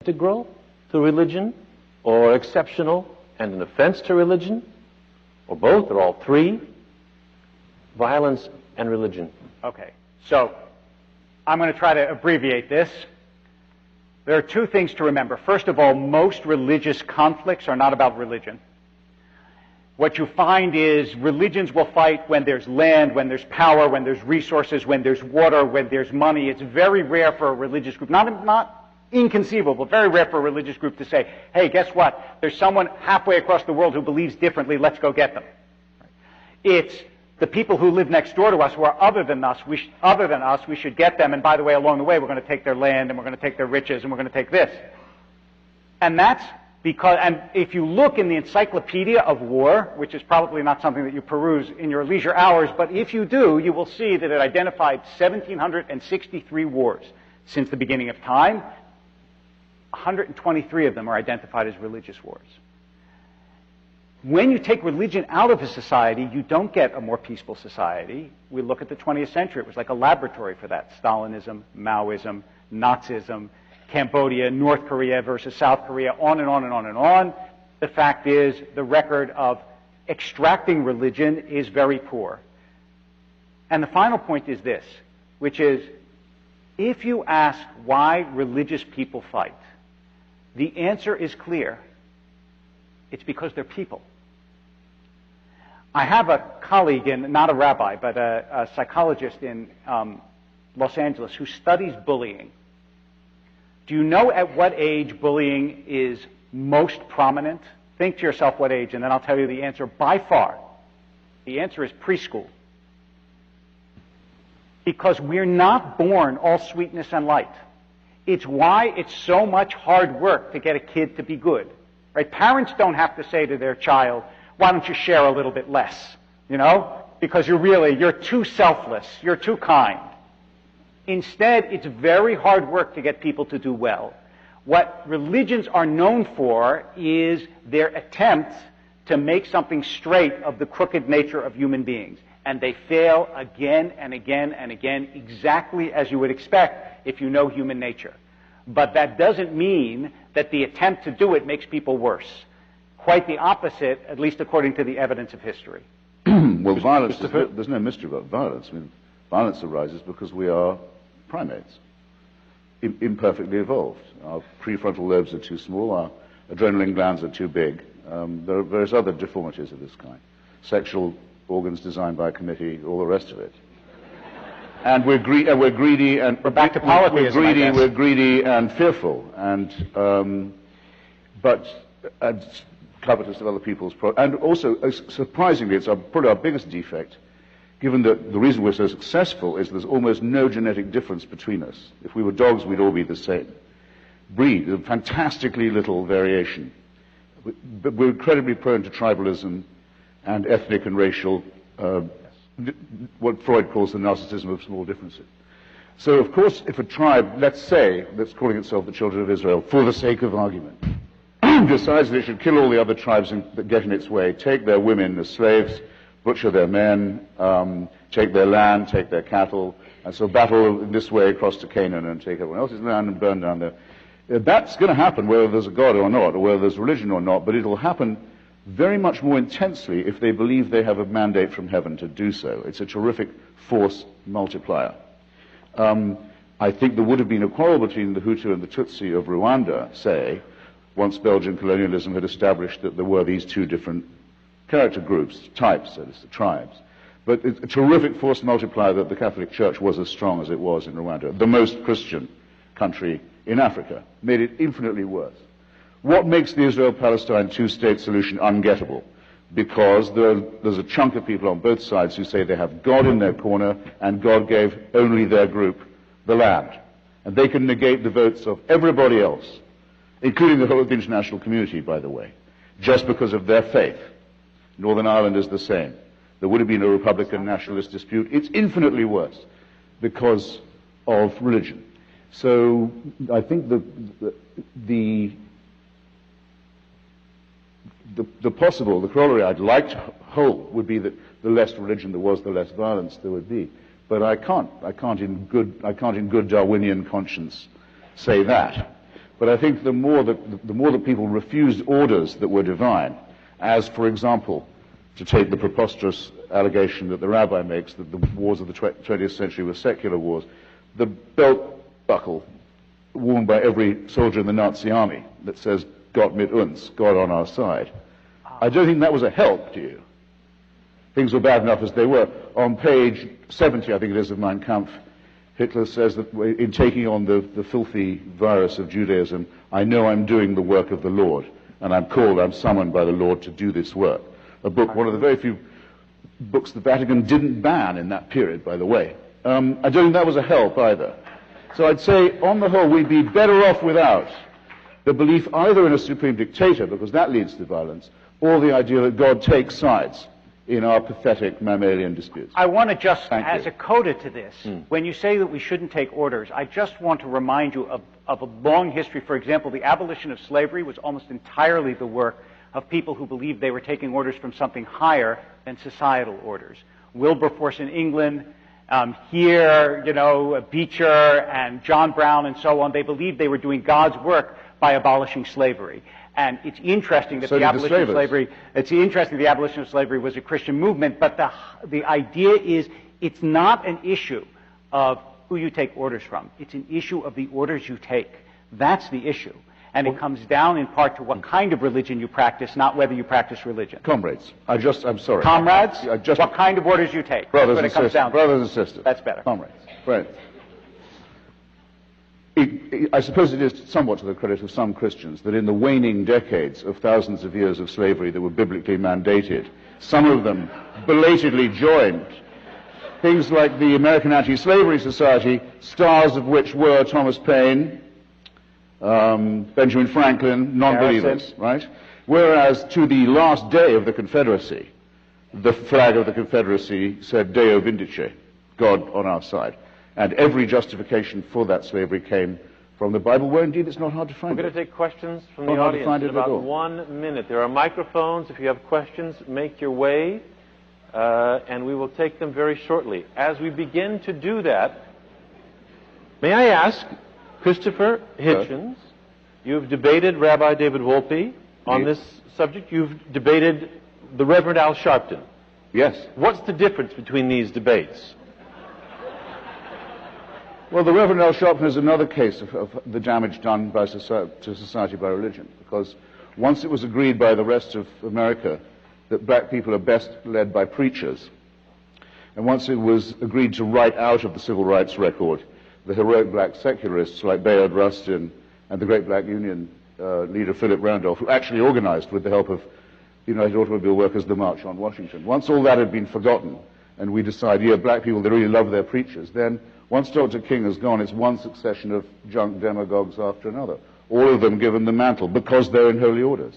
integral to religion, or exceptional and an offense to religion, or both, or all three? Violence and religion. Okay, so I'm going to try to abbreviate this. There are two things to remember. First of all, most religious conflicts are not about religion. What you find is religions will fight when there's land, when there's power, when there's resources, when there's water, when there's money. It's very rare for a religious group, not inconceivable, very rare for a religious group to say, hey, guess what? There's someone halfway across the world who believes differently, let's go get them. It's the people who live next door to us who are other than us, we should get them, and by the way, along the way, we're going to take their land, and we're going to take their riches, and we're going to take this. And that's because, and if you look in the Encyclopedia of War, which is probably not something that you peruse in your leisure hours, but if you do, you will see that it identified 1,763 wars since the beginning of time. 123 of them are identified as religious wars. When you take religion out of a society, you don't get a more peaceful society. We look at the 20th century. It was like a laboratory for that. Stalinism, Maoism, Nazism, Cambodia, North Korea versus South Korea, on and on and on and on. The fact is, the record of extracting religion is very poor. And the final point is this, which is, if you ask why religious people fight, the answer is clear. It's because they're people. I have a colleague, not a rabbi, but a psychologist in Los Angeles who studies bullying. Do you know at what age bullying is most prominent? Think to yourself what age, and then I'll tell you the answer by far. The answer is preschool. Because we're not born all sweetness and light. It's why it's so much hard work to get a kid to be good. Right? Parents don't have to say to their child, why don't you share a little bit less? You know? Because you're too selfless. You're too kind. Instead, it's very hard work to get people to do well. What religions are known for is their attempt to make something straight of the crooked nature of human beings. And they fail again and again and again, exactly as you would expect if you know human nature. But that doesn't mean that the attempt to do it makes people worse. Quite the opposite, at least according to the evidence of history. Well, violence, there's no mystery about violence. I mean, violence arises because we are primates, imperfectly evolved. Our prefrontal lobes are too small, our adrenaline glands are too big. There are various other deformities of this kind. Sexual organs designed by a committee, all the rest of it. And we're greedy, and we're back to polytheism. We're greedy and fearful, and covetous of other people's and also surprisingly, it's probably our biggest defect. Given that the reason we're so successful is there's almost no genetic difference between us. If we were dogs, we'd all be the same. Breed, there's fantastically little variation. But we're incredibly prone to tribalism and ethnic and racial, what Freud calls the narcissism of small differences. So, of course, if a tribe, let's say, that's calling itself the Children of Israel, for the sake of argument, decides that it should kill all the other tribes that get in its way, take their women as slaves, butcher their men, take their land, take their cattle, and so battle in this way across to Canaan and take everyone else's land and burn down there. That's going to happen whether there's a God or not, or whether there's religion or not, but it'll happen very much more intensely if they believe they have a mandate from heaven to do so. It's a terrific force multiplier. I think there would have been a quarrel between the Hutu and the Tutsi of Rwanda, say, once Belgian colonialism had established that there were these two different character groups, types, that is, the tribes. But it's a terrific force multiplier that the Catholic Church was as strong as it was in Rwanda, the most Christian country in Africa, made it infinitely worse. What makes the Israel-Palestine two-state solution ungettable? Because there's a chunk of people on both sides who say they have God in their corner and God gave only their group the land. And they can negate the votes of everybody else, including the whole of the international community, by the way, just because of their faith. Northern Ireland is the same. There would have been a Republican nationalist dispute. It's infinitely worse because of religion. So I think the corollary I'd like to hold would be that the less religion there was, the less violence there would be. But I can't in good Darwinian conscience say that. But I think the more that people refused orders that were divine, as, for example, to take the preposterous allegation that the rabbi makes that the wars of the 20th century were secular wars, the belt buckle worn by every soldier in the Nazi army that says Gott mit uns, God on our side. I don't think that was a help to you. Things were bad enough as they were. On page 70, I think it is, of Mein Kampf, Hitler says that in taking on the filthy virus of Judaism, I know I'm doing the work of the Lord, and I'm summoned by the Lord to do this work. A book, one of the very few books the Vatican didn't ban in that period, by the way. I don't think that was a help either. So I'd say, on the whole, we'd be better off without the belief either in a supreme dictator, because that leads to violence, or the idea that God takes sides in our pathetic mammalian disputes. I want to just, as a coda to this, when you say that we shouldn't take orders, I just want to remind you of a long history. For example, the abolition of slavery was almost entirely the work of people who believed they were taking orders from something higher than societal orders. Wilberforce in England, here, Beecher and John Brown and so on, they believed they were doing God's work by abolishing slavery. And it's interesting that the abolition of slavery was a Christian movement, but the idea is it's not an issue of who you take orders from. It's an issue of the orders you take. That's the issue. And it comes down in part to what kind of religion you practice, not whether you practice religion. Comrades, I'm sorry. Comrades, what kind of orders you take. Brothers That's what it comes down to. Brothers and sisters. That's better. Comrades. Right. I suppose it is somewhat to the credit of some Christians that in the waning decades of thousands of years of slavery that were biblically mandated, some of them belatedly joined things like the American Anti-Slavery Society, stars of which were Thomas Paine, Benjamin Franklin, non-believers, right? Whereas to the last day of the Confederacy, the flag of the Confederacy said Deo Vindice, God on our side. And every justification for that slavery came from the Bible, where indeed it's not hard to find. We're going to take questions from the audience in about 1 minute. There are microphones. If you have questions, make your way, and we will take them very shortly. As we begin to do that, may I ask, Christopher Hitchens, you've debated Rabbi David Wolpe on this subject. You've debated the Reverend Al Sharpton. Yes. What's the difference between these debates? Well, the Reverend Al Sharpton is another case of the damage done to society by religion, because once it was agreed by the rest of America that black people are best led by preachers, and once it was agreed to write out of the civil rights record the heroic black secularists like Bayard Rustin and the great black union leader Philip Randolph, who actually organized with the help of the United Automobile Workers the March on Washington. Once all that had been forgotten, and we decided, black people, they really love their preachers, then once Dr. King has gone, it's one succession of junk demagogues after another, all of them given the mantle because they're in holy orders.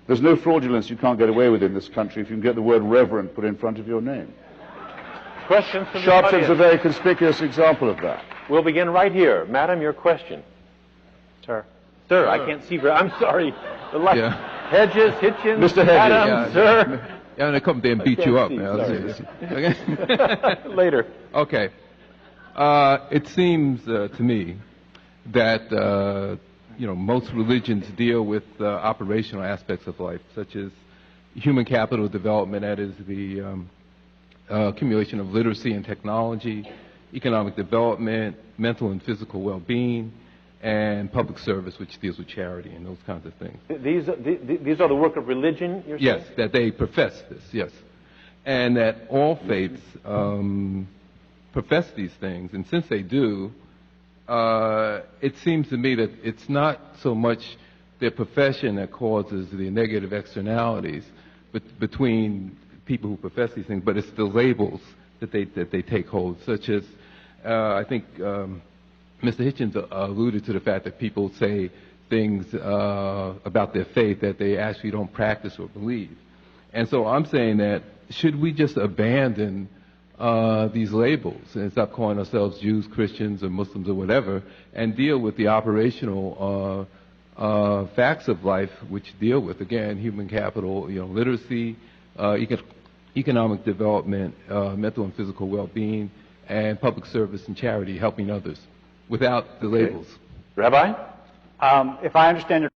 There's no fraudulence you can't get away with in this country if you can get the word reverend put in front of your name. Questions from the Sharpton's audience? a very conspicuous example of that. We'll begin right here. Madam, your question. Sir. Sir, I can't see. I'm sorry. The light. Yeah. Hedges, Hitchens, Mr. Hedges. Adam, sir. Yeah, I'm going to come there and beat you up. Okay. Later. Okay. It seems to me that most religions deal with operational aspects of life, such as human capital development, that is the accumulation of literacy and technology, economic development, mental and physical well-being, and public service, which deals with charity and those kinds of things. These are the work of religion, you're saying? Yes, that they profess this, yes. And that all faiths profess these things, and since they do, it seems to me that it's not so much their profession that causes the negative externalities between people who profess these things, but it's the labels that they take hold, such as I think Mr. Hitchens alluded to the fact that people say things about their faith that they actually don't practice or believe. And so I'm saying that should we just abandon these labels and stop calling ourselves Jews, Christians, or Muslims, or whatever, and deal with the operational facts of life, which deal with, again, human capital, literacy, economic development, mental and physical well-being, and public service and charity, helping others, without the labels. Rabbi? If I understand your